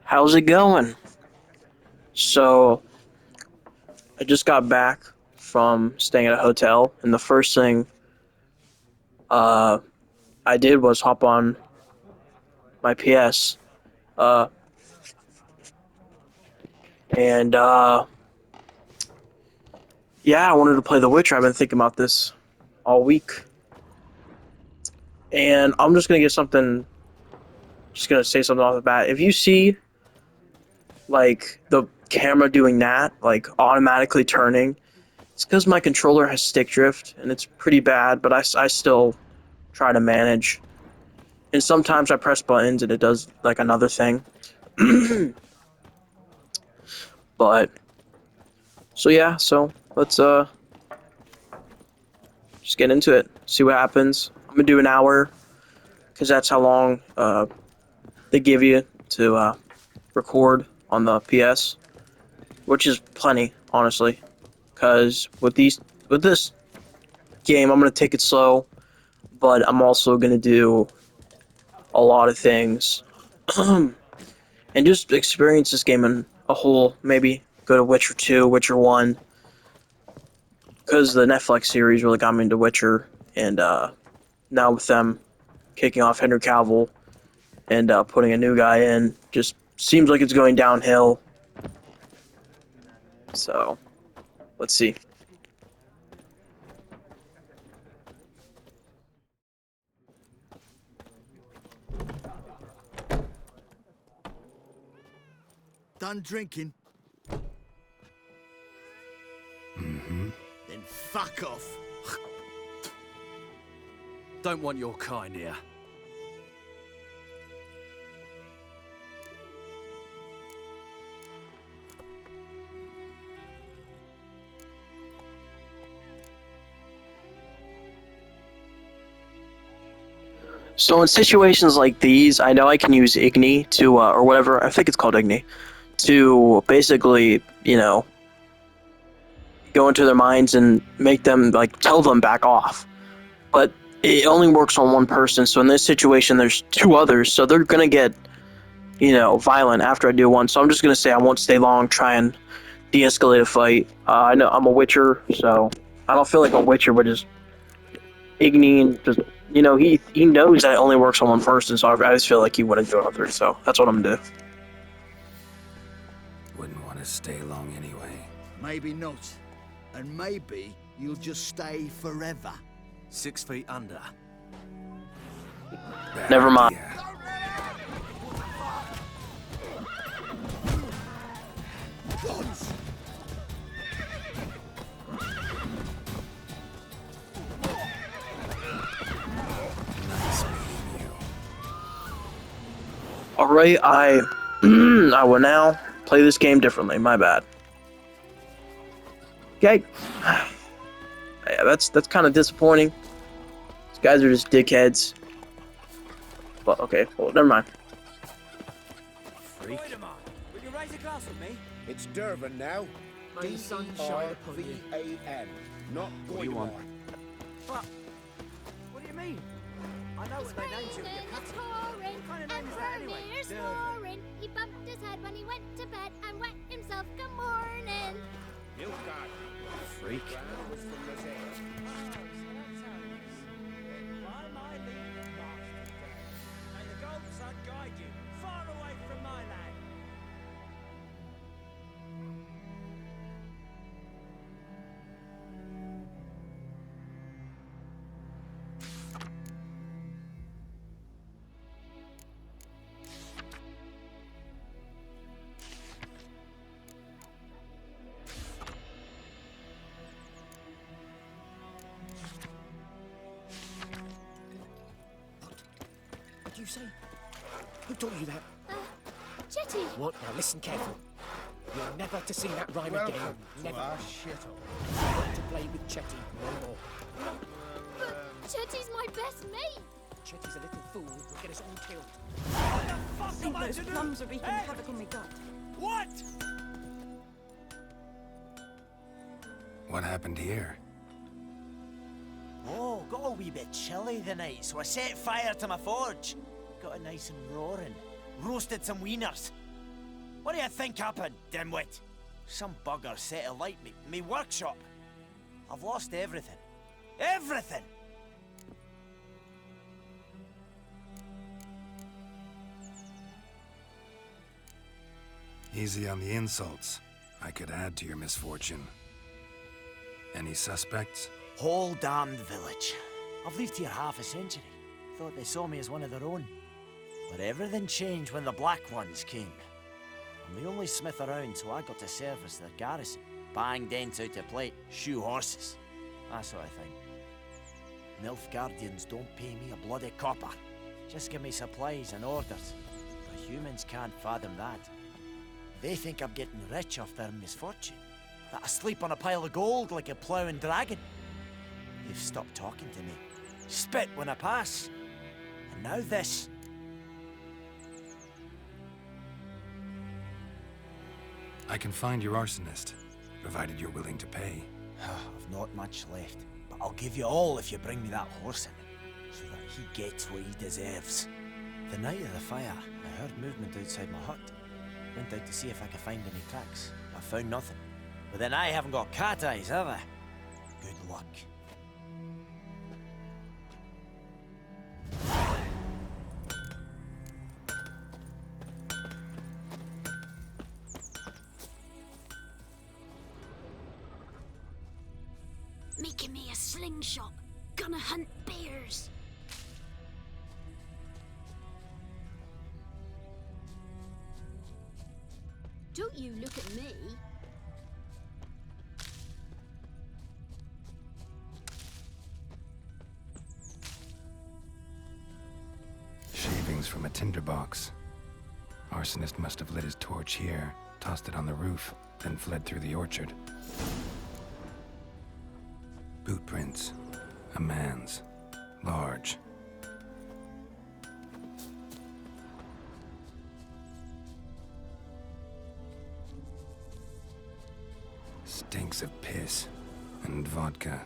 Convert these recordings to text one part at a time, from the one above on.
How's it going? So, I just got back from staying at a hotel, and the first thing uh, I did was hop on my PS. Uh, and yeah, I wanted to play The Witcher. I've been thinking about this all week. And I'm just going to get something, just going to say something off the bat. If you see, like, the camera doing that, like, automatically turning, it's because my controller has stick drift, and it's pretty bad, but I still try to manage. And sometimes I press buttons and it does like another thing. But so yeah, so let's just get into it. See what happens. I'm gonna do an hour because that's how long they give you to record on the PS, which is plenty, honestly. Because with this game, I'm gonna take it slow, but I'm also gonna do a lot of things and just experience this game in a whole. Maybe go to Witcher 2, Witcher 1, because the Netflix series really got me into Witcher, and now with them kicking off Henry Cavill and putting a new guy in, just seems like it's going downhill. So let's see. Done drinking? Mm-hmm. Then fuck off. Don't want your kind here. So in situations like these, I know I can use Igni to, or whatever, I think it's called Igni, to basically, go into their minds and make them, like, tell them back off. But it only works on one person, so in this situation, there's two others, so they're gonna get, violent after I do one. So I'm just gonna say I won't stay long, try and de-escalate a fight. I know I'm a Witcher, so I don't feel like a Witcher would just Igni and just, he knows that it only works on one person, so I just feel like he wouldn't do others. So that's what I'm gonna do. Wouldn't want to stay long anyway. Maybe not. And maybe you'll just stay forever. 6 feet under. Never mind. Nice meeting you. All right, I I will now play this game differently. My bad. Okay. Yeah, that's kind of disappointing. These guys are just dickheads. But okay, well, never mind. Freak. Will you raise a glass with me? It's Durban now. May the sun shine upon you. D-E-R-V-A-N. Not What do you want? What? What do you mean? I know what they named you. What kind of name is that anyway? Snoring. He bumped his head when he went to bed and wet himself. Good morning. Nilfgaard. Freak. Was from Rosetta. By my leave, bastard. May the gold sun guide you far away from my land. What did you say? Who taught you that? Chetty. What? Now listen careful. You're never to sing that rhyme again. Never. Not to play with Chetty no more. But Chetty's my best mate. Chetty's a little fool who'll get us all killed. What think am I those to do? plums are wreaking Eh? havoc on my gut. What? What happened here? Oh, got a wee bit chilly the night, so I set fire to my forge. Got it nice and roaring. Roasted some wieners. What do you think happened, dimwit? Some bugger set alight me workshop. I've lost everything. Everything! Easy on the insults. I could add to your misfortune. Any suspects? Whole damned village. I've lived here half a century. Thought they saw me as one of their own. But everything changed when the Black Ones came. I'm the only smith around, so I got to service their garrison. Bang dents out of plate, shoe horses. That sort of thing. Nilfgaardians don't pay me a bloody copper. Just give me supplies and orders. But humans can't fathom that. They think I'm getting rich off their misfortune. That I sleep on a pile of gold like a ploughing dragon. They've stopped talking to me. Spit when I pass. And now this. I can find your arsonist, provided you're willing to pay. I've not much left, but I'll give you all if you bring me that horse in, so that he gets what he deserves. The night of the fire, I heard movement outside my hut. Went out to see if I could find any tracks. I found nothing. But then I haven't got cat eyes, have I? Good luck. Making me a slingshot. Gonna hunt bears. Don't you look at me. Shavings from a tinderbox. Arsonist must have lit his torch here, tossed it on the roof, then fled through the orchard. Boot prints. A man's. Large. Stinks of piss and vodka.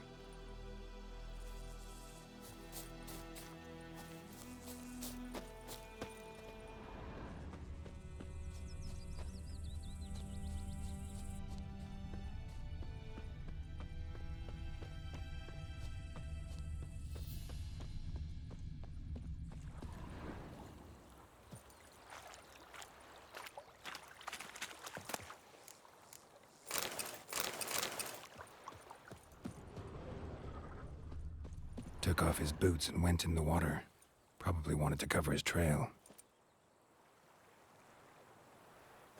Took off his boots and went in the water. Probably wanted to cover his trail.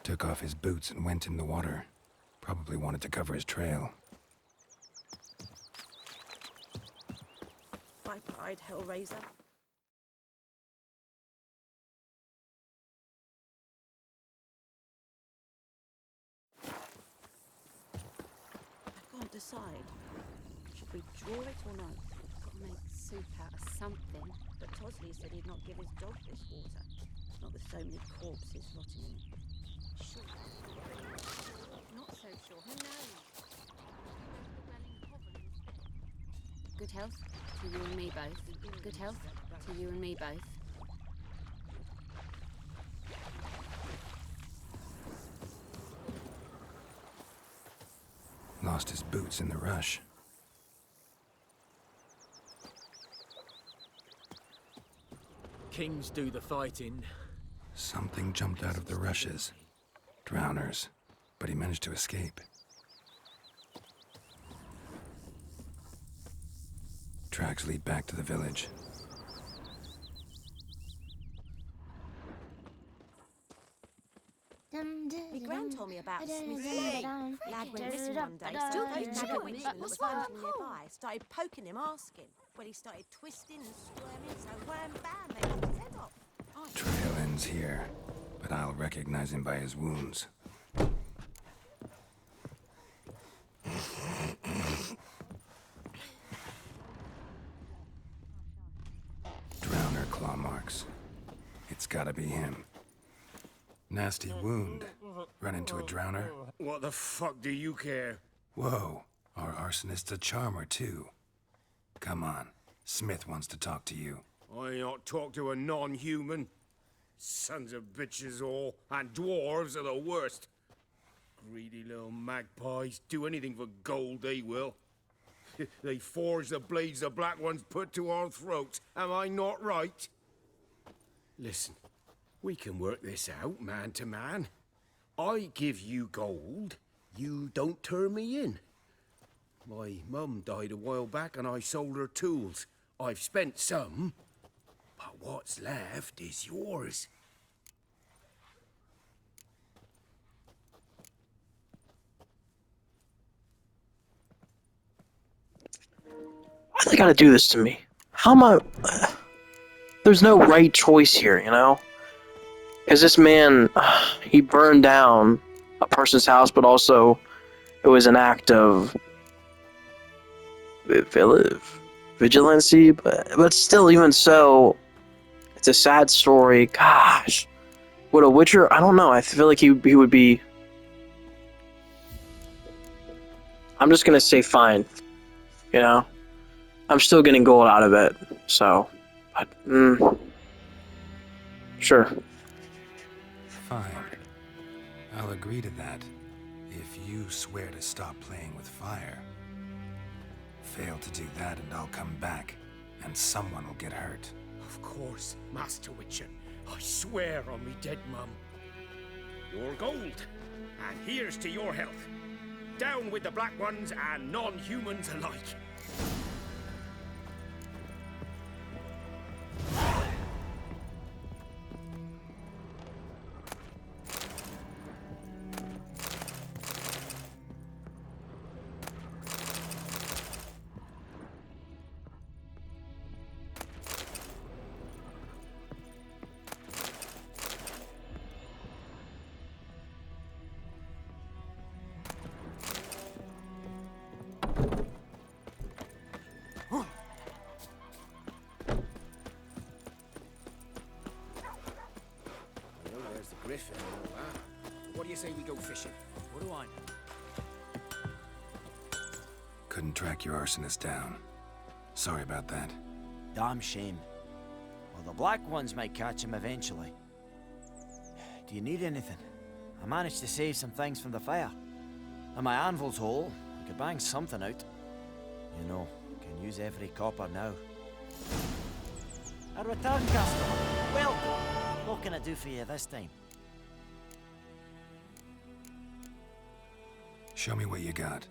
Took off his boots and went in the water. Probably wanted to cover his trail. Viper-eyed Hellraiser. I can't decide. Should we draw it or not? Gotta make soup out of something. But Tosley said he'd not give his dog this water. Not with so many corpses rotting in it. Sure. Not so sure. Who knows? Good health to you and me both. Good health to you and me both. Lost his boots in the rush. Kings do the fighting. Something jumped out of the rushes. Drowners. But he managed to escape. Tracks lead back to the village. My gran told me about Smith's Lane. Lad went missing one day, so those two witchmen that was hunting nearby started poking him, asking. Well, he started twisting and squirming, so wham bam, they knocked his head off. Trail ends here, but I'll recognize him by his wounds. Drowner claw marks. It's gotta be him. Nasty wound. Run into a drowner. What the fuck do you care? Whoa, our arsonist's a charmer too. Come on, Smith wants to talk to you. I ain't talk to a non-human. Sons of bitches all, and dwarves are the worst. Greedy little magpies, do anything for gold, they will. They forge the blades the Black Ones put to our throats. Am I not right? Listen, we can work this out, man to man. I give you gold, you don't turn me in. My mum died a while back and I sold her tools. I've spent some, but what's left is yours. Why they gotta do this to me? How am I... There's no right choice here, you know? Because this man, he burned down a person's house, but also it was an act of vigilancy, but still, even so, it's a sad story. Gosh, would a Witcher? I don't know. I feel like he would be. I'm just gonna say fine. You know, I'm still getting gold out of it, so, but sure. Fine. I'll agree to that. If you swear to stop playing with fire. Fail to do that and I'll come back, and someone will get hurt. Of course, Master Witcher. I swear on me dead mum. Your gold, and here's to your health. Down with the Black Ones and non-humans alike. Griffin and all that. What do you say we go fishing? What do I know? Couldn't track your arsonist down. Sorry about that. Damn shame. Well, the Black Ones might catch him eventually. Do you need anything? I managed to save some things from the fire. And my anvil's whole. I could bang something out. You know, can use every copper now. A return customer. Welcome. What can I do for you this time? Show me what you got.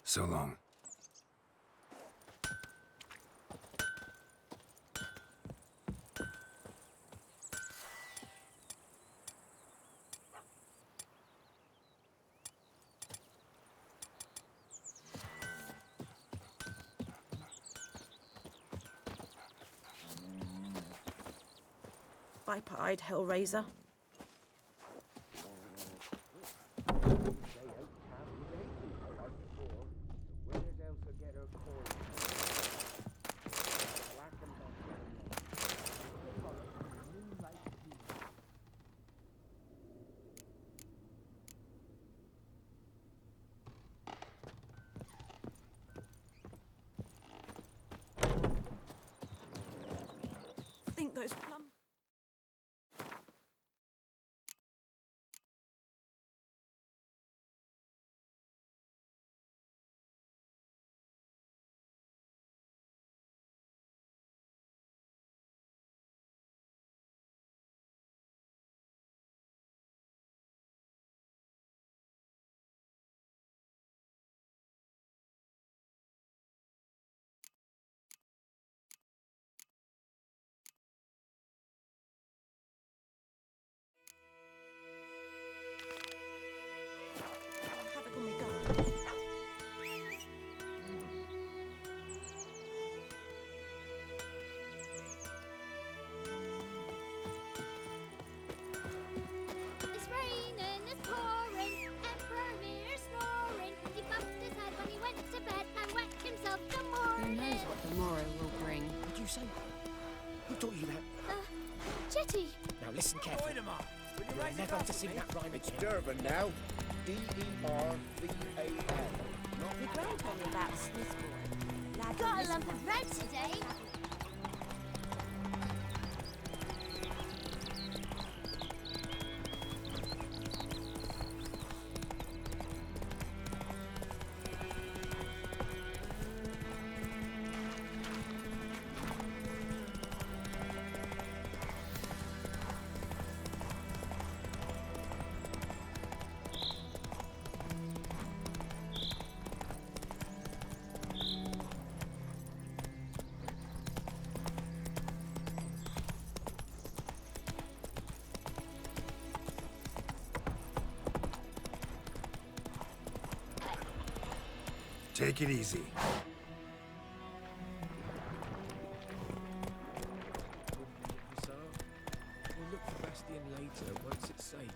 So long. Viper-eyed Hellraiser. I think those plum taught you that? Chetty. Now listen carefully. You're never to sing that rhyme It's again. Durban now. D-E-R-V-A-N. Your gran told me about Smith's boy. Lad Got a missing lump of him. bread today. Take it easy. So, we'll look for Bastian later once it's safe.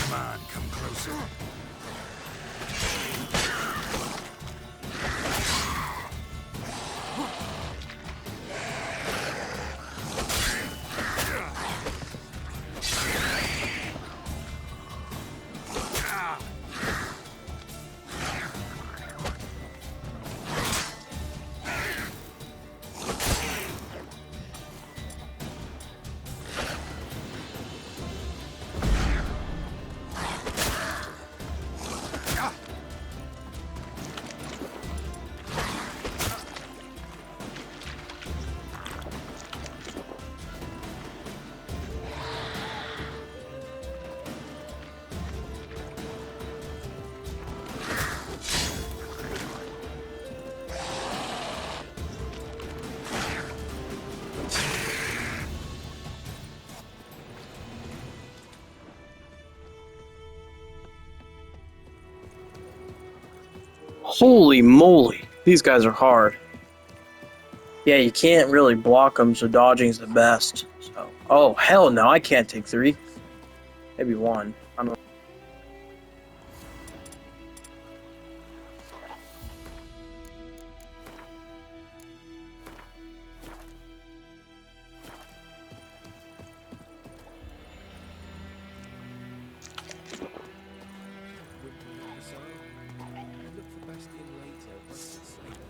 Come on, come closer. Holy moly, these guys are hard. Yeah, you can't really block them, so dodging's the best. So, oh hell no, I can't take 3. Maybe 1. I don't know. So, we'll look for Bastian later once it's safe.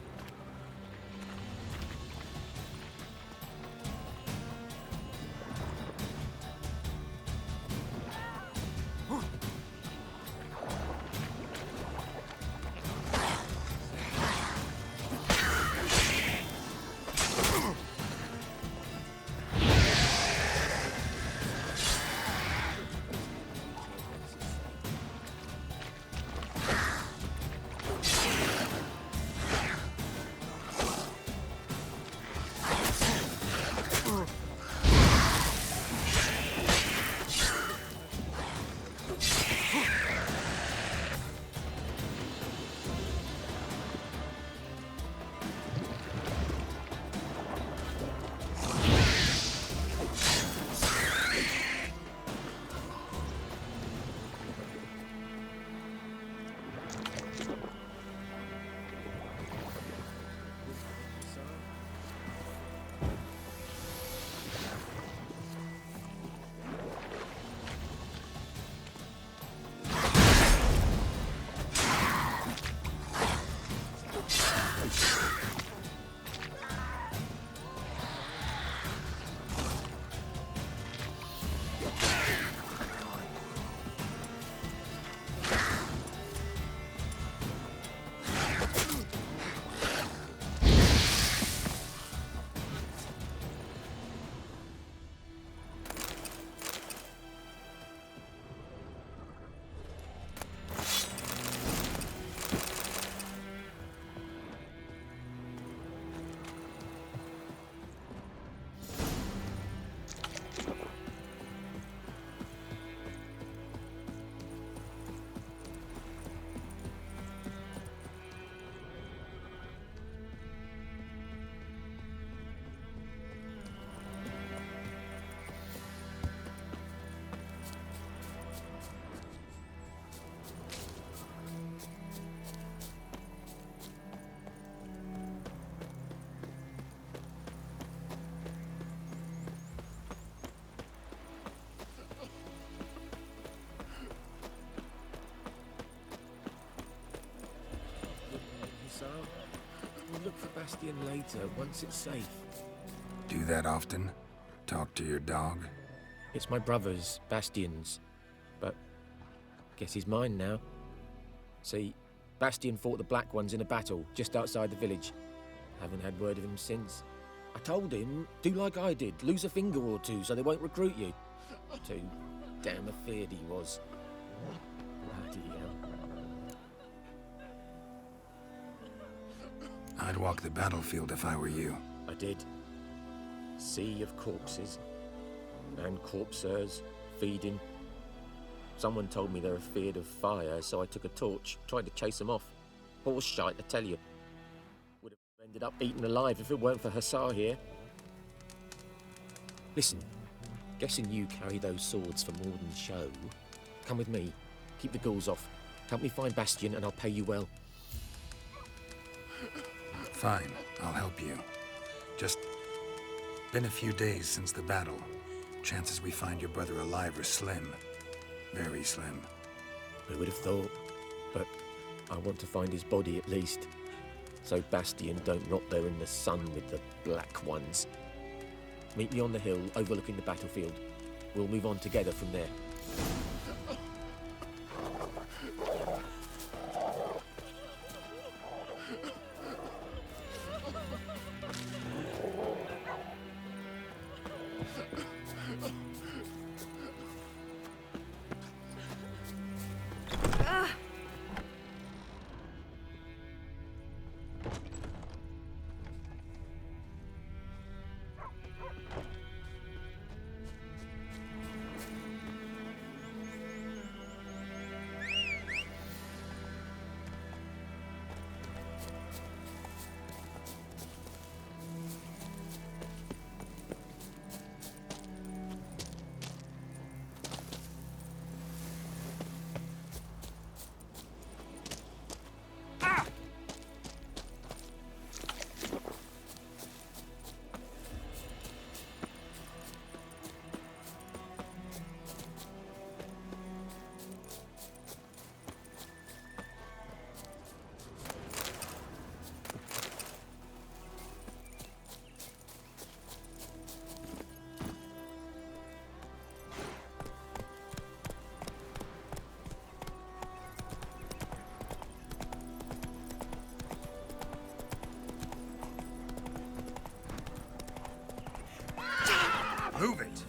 look for Bastion later, once it's safe. Do that often? Talk to your dog? It's my brother's, Bastion's. But guess he's mine now. See, Bastion fought the Black Ones in a battle just outside the village. Haven't had word of him since. I told him, do like I did, lose a finger or two so they won't recruit you. Too damn afeard he was. Bloody hell. I'd walk the battlefield if I were you. I did. Sea of corpses. And corpsers, feeding. Someone told me they're afeard of fire, so I took a torch, tried to chase them off. Horse shite, I tell you. Would have ended up eaten alive if it weren't for Hussar here. Listen, guessing you carry those swords for more than show. Come with me. Keep the ghouls off. Help me find Bastion and I'll pay you well. Fine, I'll help you. Just been a few days since the battle. Chances we find your brother alive are slim. Very slim. Who would have thought? But I want to find his body at least. So Bastion don't rot there in the sun with the Black Ones. Meet me on the hill overlooking the battlefield. We'll move on together from there. Move it!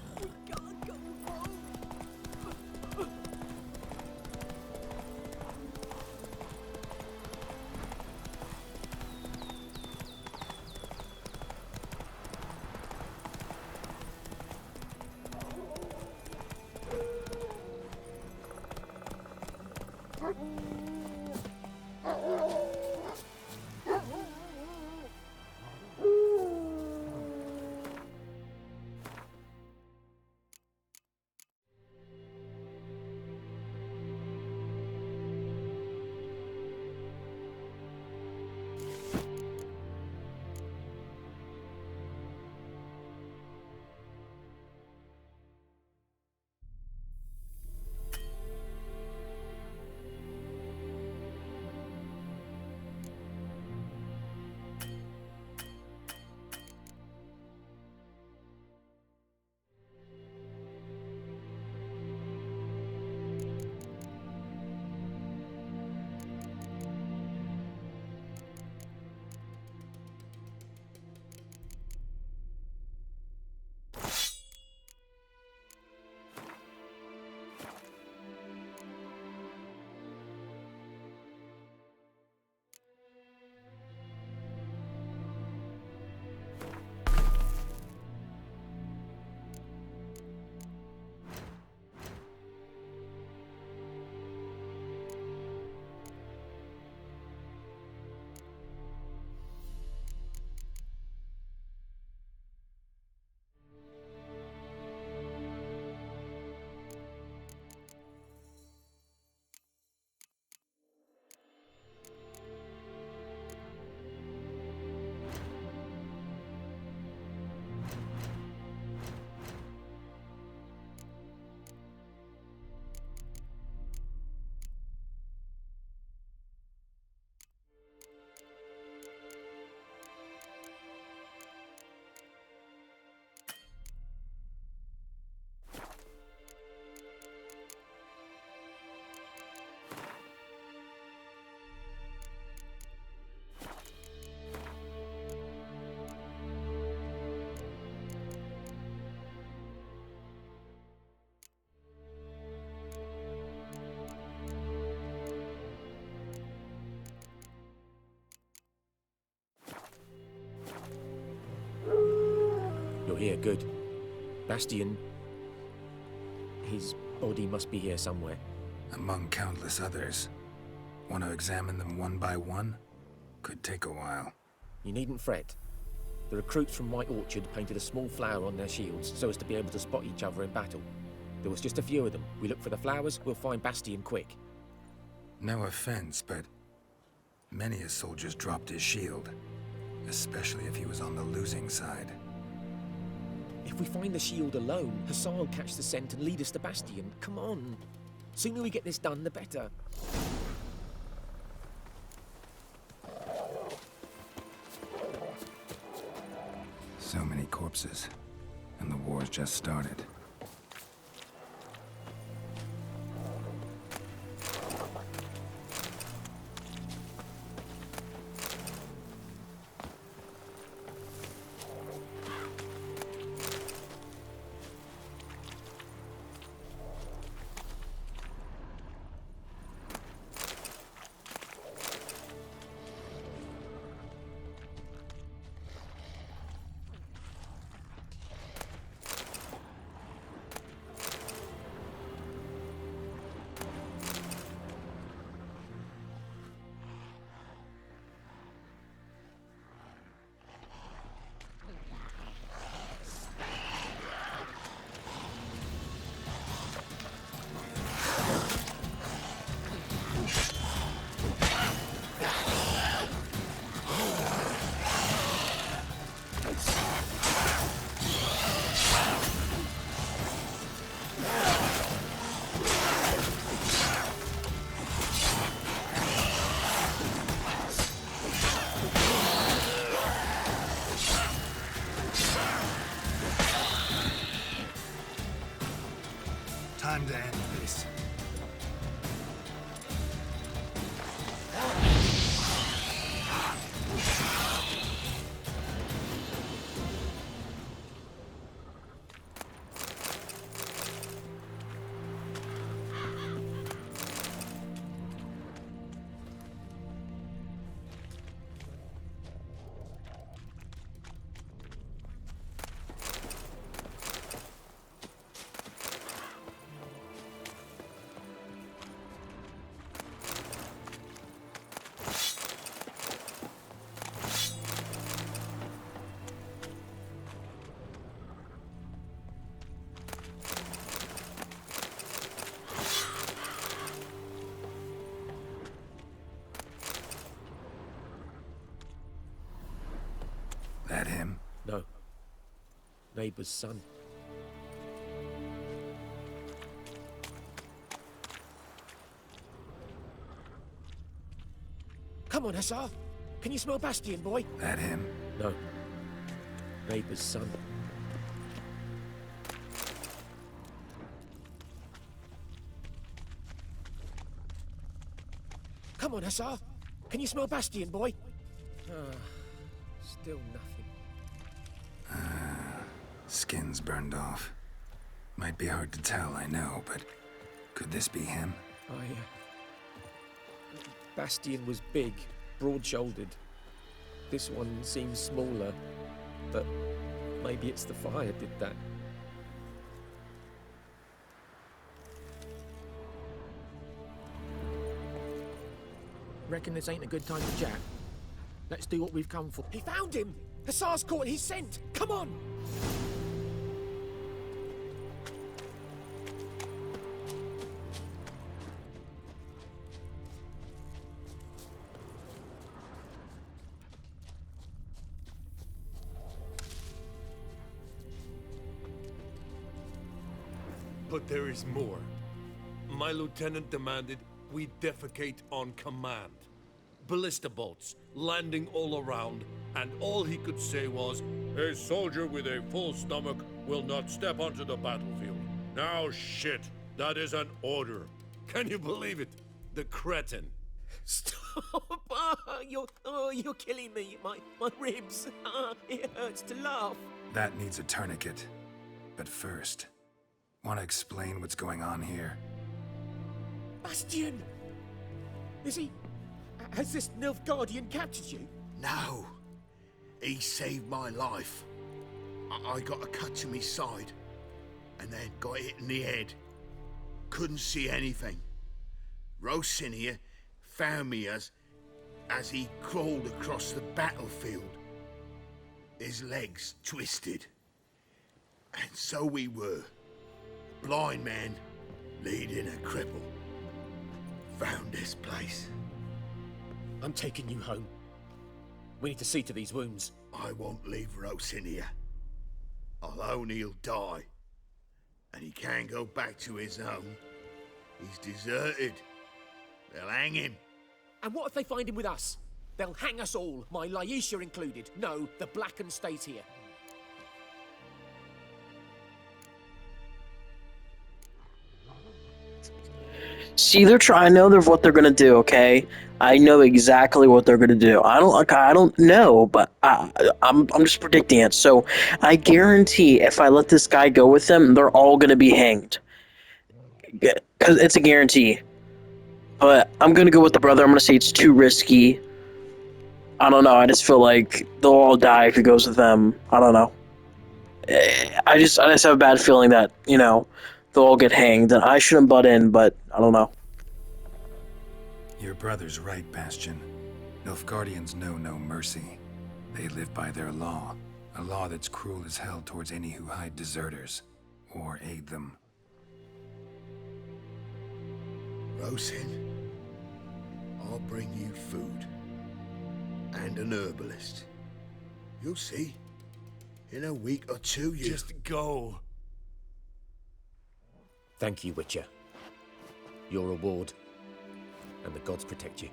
good. Bastion... His body must be here somewhere. Among countless others. Want to examine them one by one? Could take a while. You needn't fret. The recruits from White Orchard painted a small flower on their shields so as to be able to spot each other in battle. There was just a few of them. We look for the flowers, we'll find Bastion quick. No offense, but many a soldier's dropped his shield. Especially if he was on the losing side. If we find the shield alone, Hussar will catch the scent and lead us to Bastion. Come on. Sooner we get this done, the better. So many corpses. And the war's just started. Time to end this. That him? No. Neighbor's son. Come on, Hussar. Can you smell Bastion, boy? That him? No. Neighbor's son. Come on, Hussar. Can you smell Bastion, boy? Still nothing. Skin's burned off. Might be hard to tell, I know, but could this be him? Bastion was big, broad-shouldered. This one seems smaller, but maybe it's the fire did that. Reckon this ain't a good time to chat? Let's do what we've come for. He found him! Hussar's caught his scent! Come on! But there is more. My lieutenant demanded we defecate on command. Ballista bolts, landing all around, and all he could say was, "A soldier with a full stomach will not step onto the battlefield." Now shit, that is an order. Can you believe it? The cretin. Stop! You're killing me. My ribs. It hurts to laugh. That needs a tourniquet. But first, want to explain what's going on here? Bastion! Has this Nilfgaardian captured you? No. He saved my life. I got a cut to me side, and then got hit in the head. Couldn't see anything. Rosin here found me as he crawled across the battlefield. His legs twisted. And so we were. Blind man leading a cripple. Found this place. I'm taking you home. We need to see to these wounds. I won't leave Rosin here. Alone he'll die. And he can't go back to his own. He's deserted. They'll hang him. And what if they find him with us? They'll hang us all, my Laisha included. No, the Blacken stays here. See, I know what they're gonna do. Okay, I know exactly what they're gonna do. I don't know, but I'm just predicting it. So I guarantee if I let this guy go with them, they're all gonna be hanged. Because it's a guarantee. But I'm gonna go with the brother. I'm gonna say it's too risky. I don't know. I just feel like they'll all die if he goes with them. I don't know. I just have a bad feeling that, you know, they'll all get hanged. And I shouldn't butt in, but I don't know. Your brother's right, Bastion. Nilfgaardians know no mercy. They live by their law. A law that's cruel as hell towards any who hide deserters or aid them. Rosin, I'll bring you food. And an herbalist. You'll see. In a week or two, you... Just go. Thank you, Witcher. Your reward, and the gods protect you.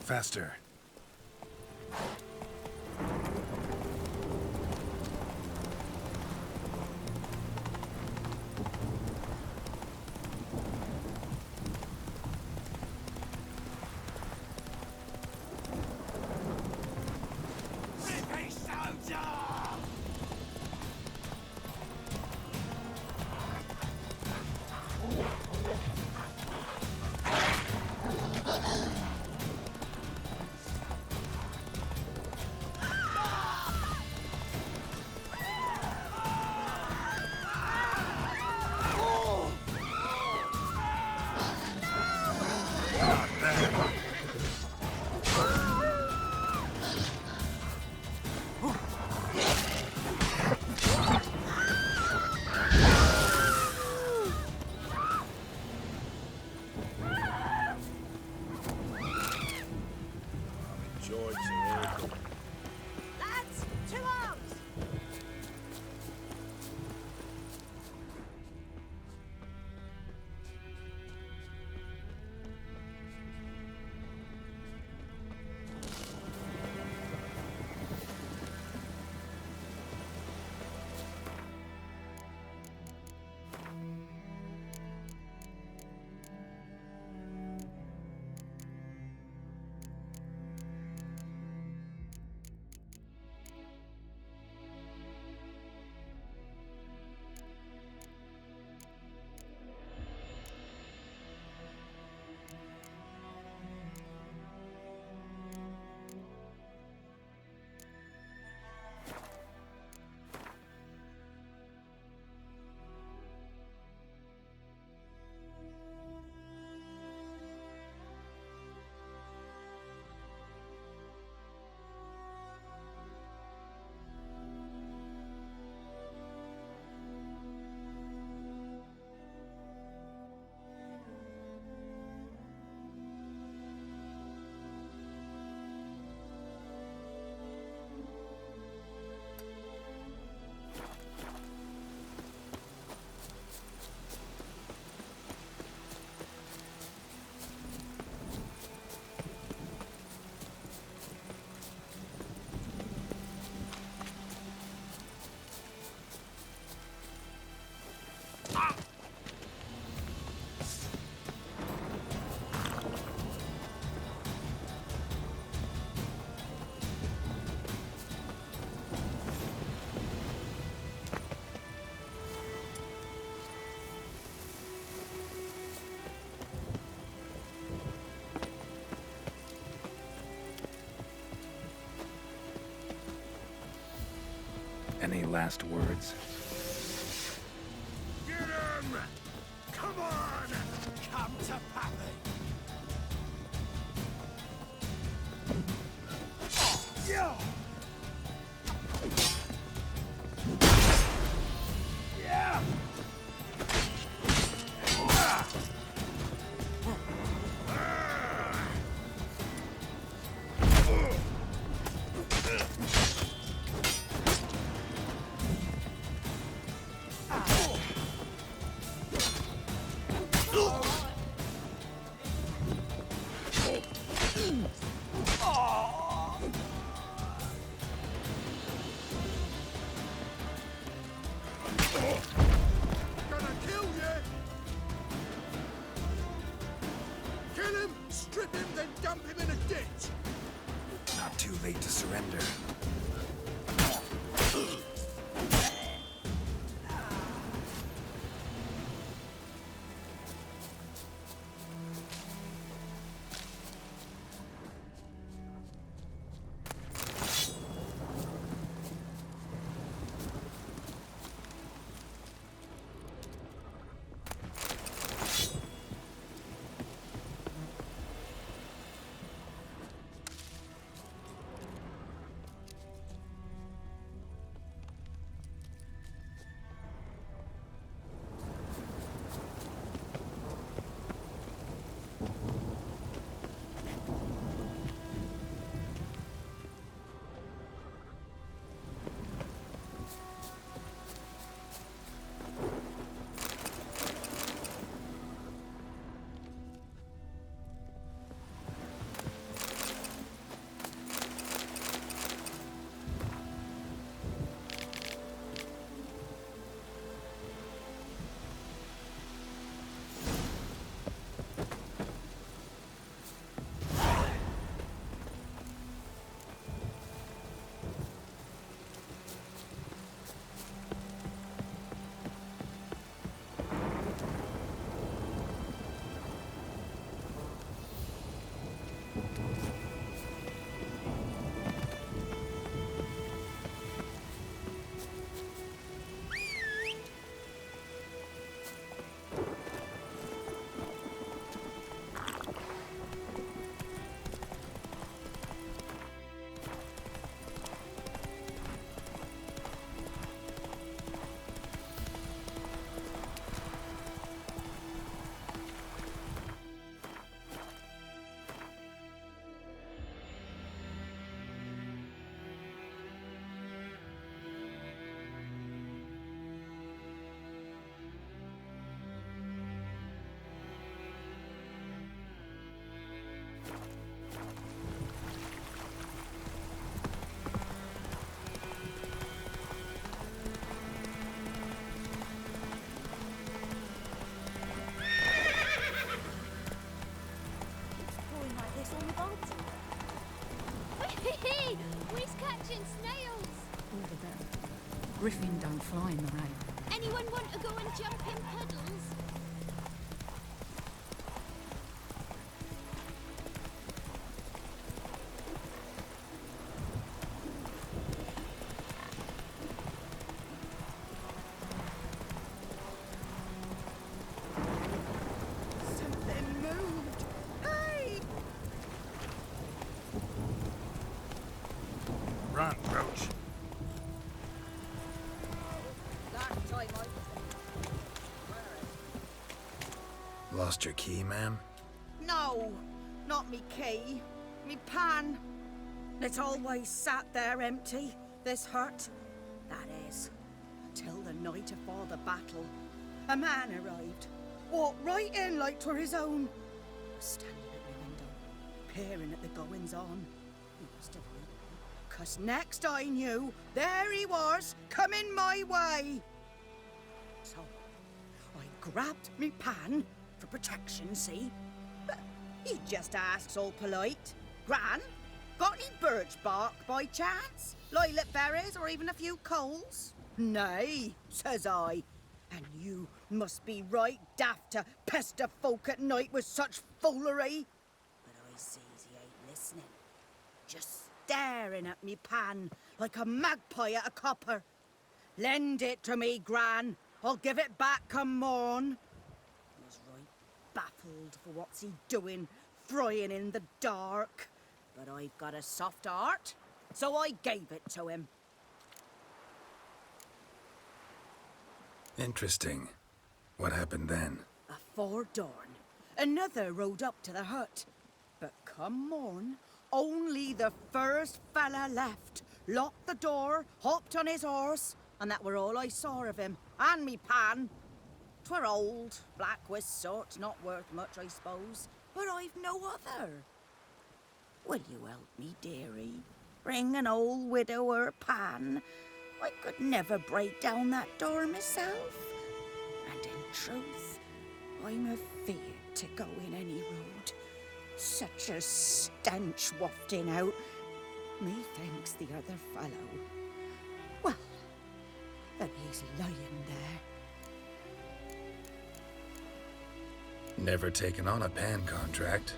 Faster. Lads, to arms! Any last words? Get him! Come on! Come to Pappy! Yeah! Yeah! Gonna kill you! Kill him, strip him, then dump him in a ditch! Not too late to surrender. We's catching snails! All the better. Griffin don't fly in the rain. Anyone want to go and jump in puddles? Something moved! Hey! Run, Roach. Last time I Lost your key, ma'am? No, not me key. Me pan. It's always sat there empty, this hut. That is, till the night afore the battle. A man arrived. Walked right in like 'twere his own. Was standing at the window, peering at the goings-on. He must have been. 'Cause next I knew, there he was, coming my way. So, I grabbed me pan, for protection, see? But he just asks all polite. Gran, got any birch bark by chance? Lilac berries or even a few coals? Nay, says I. And you must be right daft to pester folk at night with such foolery. But I sees he ain't listening. Just staring at me pan like a magpie at a copper. Lend it to me, Gran. I'll give it back come morn. He's right baffled for what's he doing, frying in the dark. But I've got a soft heart, so I gave it to him. Interesting. What happened then? Afore dawn, another rode up to the hut. But come morn, only the first fella left, locked the door, hopped on his horse, and that were all I saw of him, and me pan. 'Twere old, black with soot, not worth much, I suppose, but I've no other. Will you help me, dearie? Bring an old widower pan. I could never break down that door myself. And in truth, I'm afeard to go in any road. Such a stench wafting out. Methinks the other fellow. Well, then he's lying there. Never taken on a pan contract.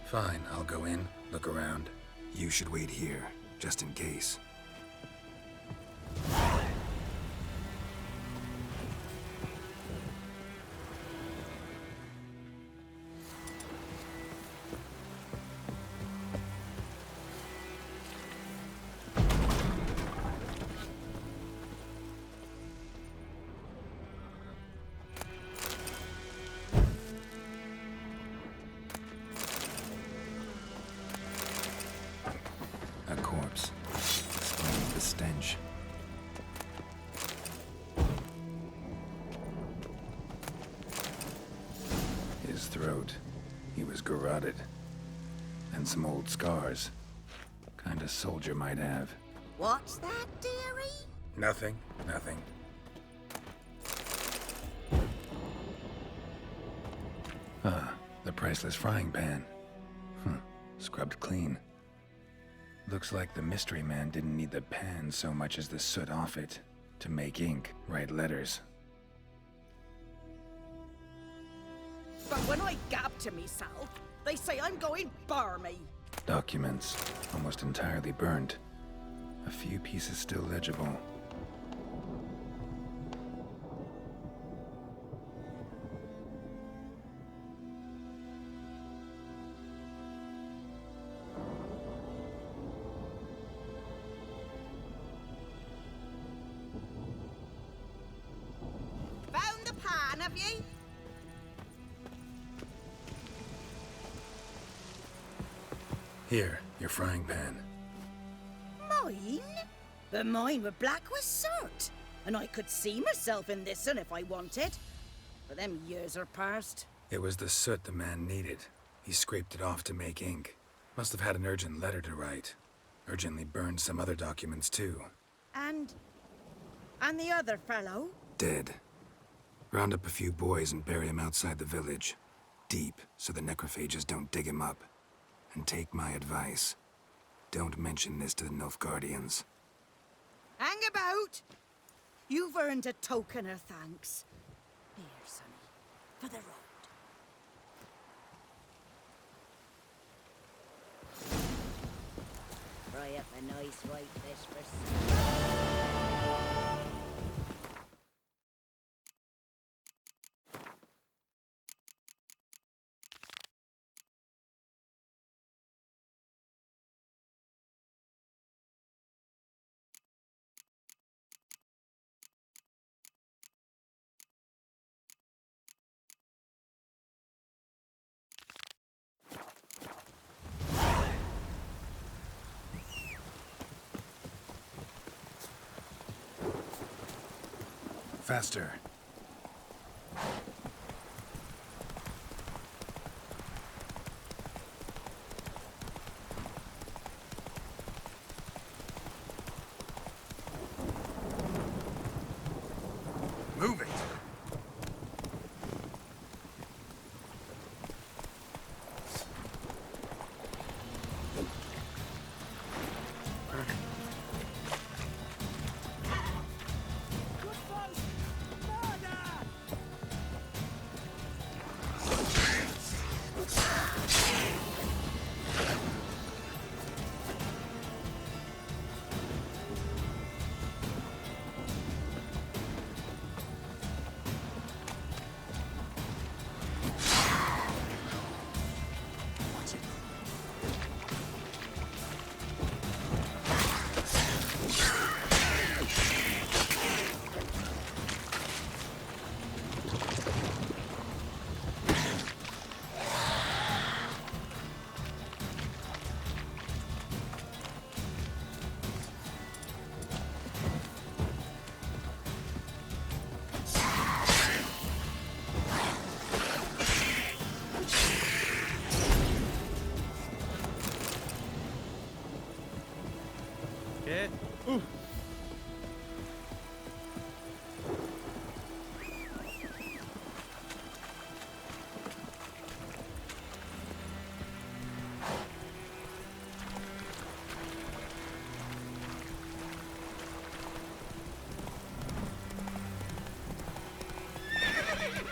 Fine, I'll go in, look around. You should wait here, just in case. A corpse. Explaining the stench. His throat. He was garroted. And some old scars. Kind of soldier might have. What's that, dearie? Nothing. Ah, the priceless frying pan. Scrubbed clean. Looks like the mystery man didn't need the pan so much as the soot off it to make ink, write letters. But when I gab to myself, they say I'm going barmy. Documents, almost entirely burnt. A few pieces still legible. Found the pan, have ye? Here, your frying pan. Mine? But mine were black with soot. And I could see myself in this one if I wanted. But them years are past. It was the soot the man needed. He scraped it off to make ink. Must have had an urgent letter to write. Urgently burned some other documents too. And the other fellow? Dead. Round up a few boys and bury him outside the village. Deep, so the necrophages don't dig him up. And take my advice. Don't mention this to the Nilfgaardians. Hang about! You've earned a token of thanks. Here, sonny, for the road. Fry up a nice white fish for supper. Faster. Move it! Yeah?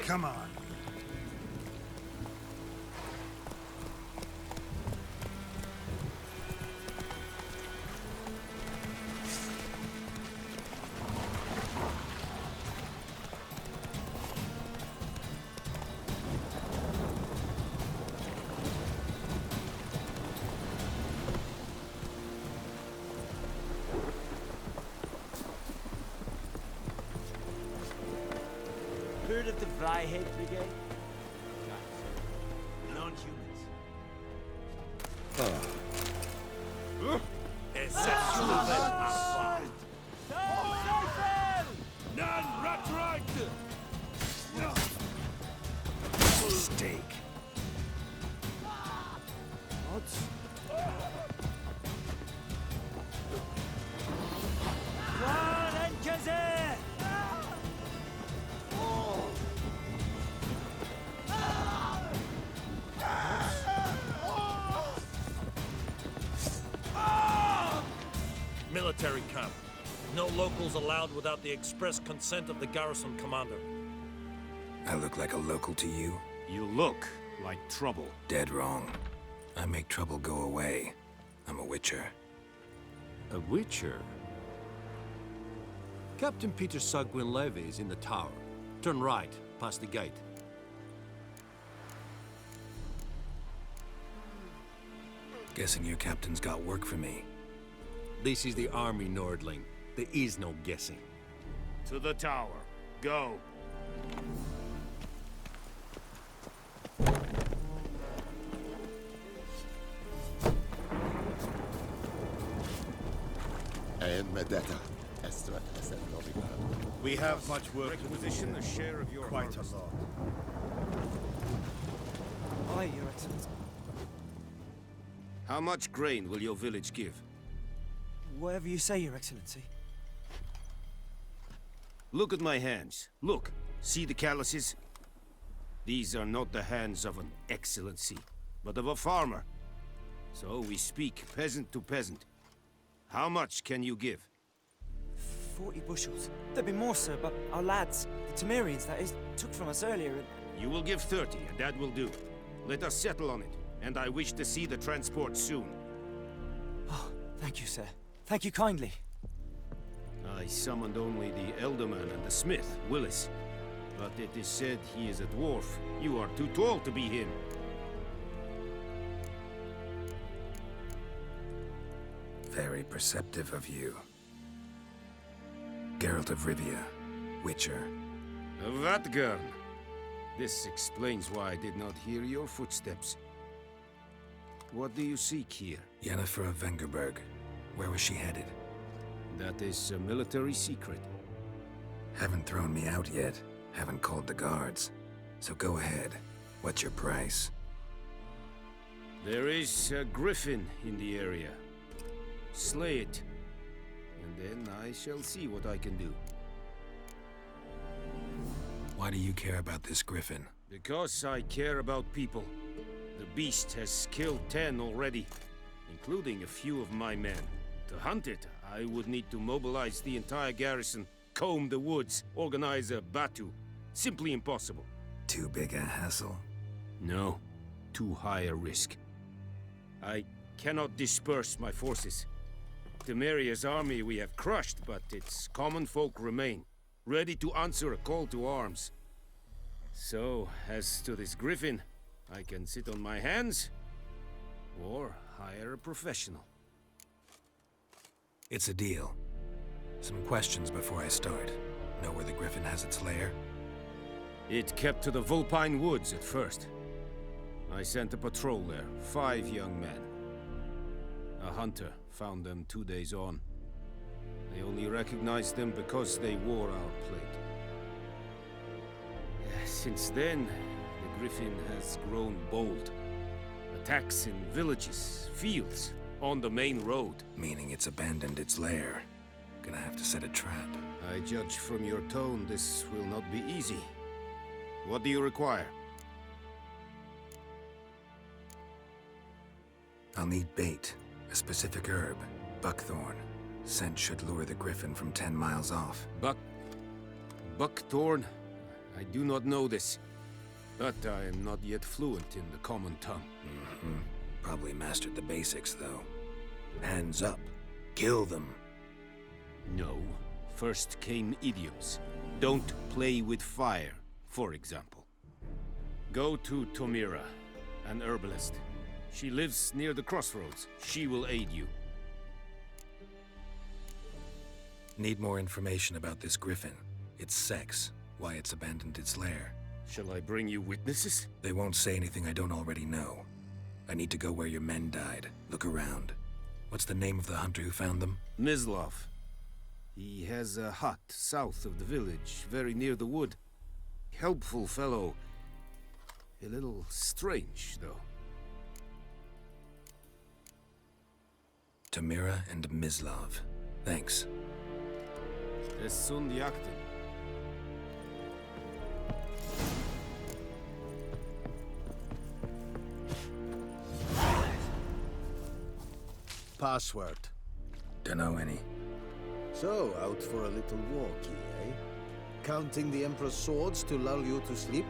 Come on. Heard of the Vryheid Brigade? Non-humans. Steak. Military camp. No locals allowed without the express consent of the garrison commander. I look like a local to you? You look like trouble. Dead wrong. I make trouble go away. I'm a witcher. A witcher? Captain Peter Saar Gwynleve is in the tower. Turn right, past the gate. Guessing your captain's got work for me. This is the army, Nordling. There is no guessing. To the tower. Go. We have much work to requisition a share of your Quite harvest. a lot. Aye, Your Excellency. How much grain will your village give? Whatever you say, Your Excellency. Look at my hands. Look. See the calluses? These are not the hands of an excellency, but of a farmer. So we speak peasant to peasant. How much can you give? 40 bushels. There'd be more, sir, but our lads, the Temerians, that is, took from us earlier and... You will give 30, and that will do. Let us settle on it, and I wish to see the transport soon. Oh, thank you, sir. Thank you kindly. I summoned only the Elderman and the smith, Willis. But it is said he is a dwarf. You are too tall to be him. Very perceptive of you. Geralt of Rivia, Witcher. Vatgern! This explains why I did not hear your footsteps. What do you seek here? Yennefer of Vengerberg. Where was she headed? That is a military secret. Haven't thrown me out yet. Haven't called the guards. So go ahead. What's your price? There is a griffin in the area. Slay it. And then I shall see what I can do. Why do you care about this griffin? Because I care about people. The beast has killed 10 already, including a few of my men. To hunt it, I would need to mobilize the entire garrison, comb the woods, organize a batu. Simply impossible. Too big a hassle? No. Too high a risk. I cannot disperse my forces. Temeria's army we have crushed, but its common folk remain, ready to answer a call to arms. So, as to this griffin, I can sit on my hands, or hire a professional. It's a deal. Some questions before I start. Know where the griffin has its lair? It kept to the Vulpine Woods at first. I sent a patrol there, 5 young men. A hunter found them 2 days on. I only recognized them because they wore our plate. Since then, the griffin has grown bold. Attacks in villages, fields, On the main road. Meaning it's abandoned its lair. Gonna have to set a trap. I judge from your tone this will not be easy. What do you require? I'll need bait. A specific herb. Buckthorn. Scent should lure the griffin from 10 miles off. Buckthorn? I do not know this. But I am not yet fluent in the common tongue. Probably mastered the basics, though. Hands up. Kill them. No. First came idioms. Don't play with fire, for example. Go to Tomira, an herbalist. She lives near the crossroads. She will aid you. Need more information about this griffin. Its sex, why it's abandoned its lair. Shall I bring you witnesses? They won't say anything I don't already know. I need to go where your men died. Look around. What's the name of the hunter who found them? Mislav. He has a hut south of the village, very near the wood. Helpful fellow. A little strange, though. Tomira and Mislav. Thanks. Es sunt jakten. Password. Dunno any. So, out for a little walkie, eh? Counting the Emperor's swords to lull you to sleep?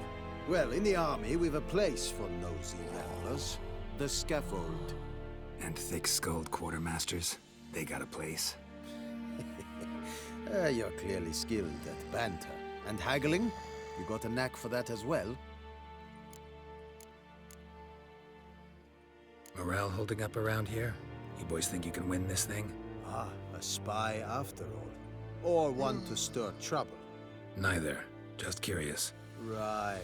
Well, in the army, we've a place for nosy ramblers. The scaffold. And thick-skulled quartermasters? They got a place. You're clearly skilled at banter. And haggling? You got a knack for that as well? Morale holding up around here? You boys think you can win this thing? Ah, a spy after all. Or one to stir trouble. Neither. Just curious. Right.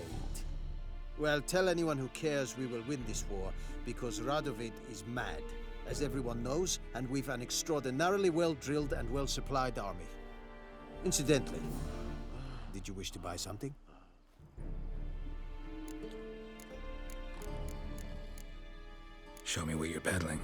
Well, tell anyone who cares we will win this war, because Radovid is mad, as everyone knows, and we've an extraordinarily well-drilled and well-supplied army. Incidentally, did you wish to buy something? Show me what you're peddling.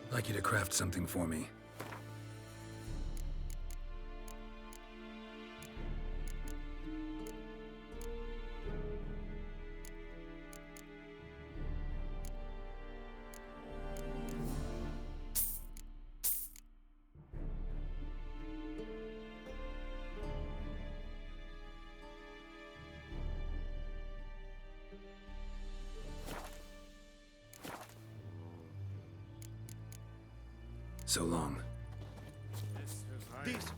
I'd like you to craft something for me. So long. This.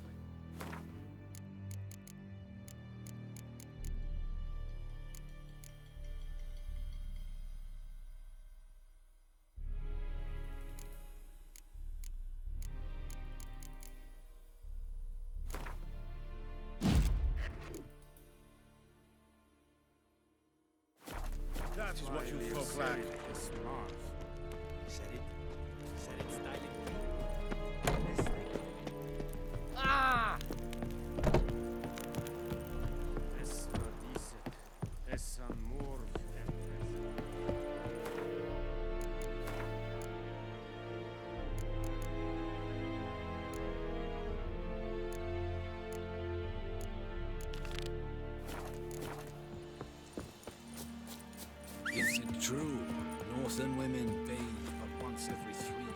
That is what you folk lack. Said it. Said it styling. Es amor Sun women bathe but once every 3 years.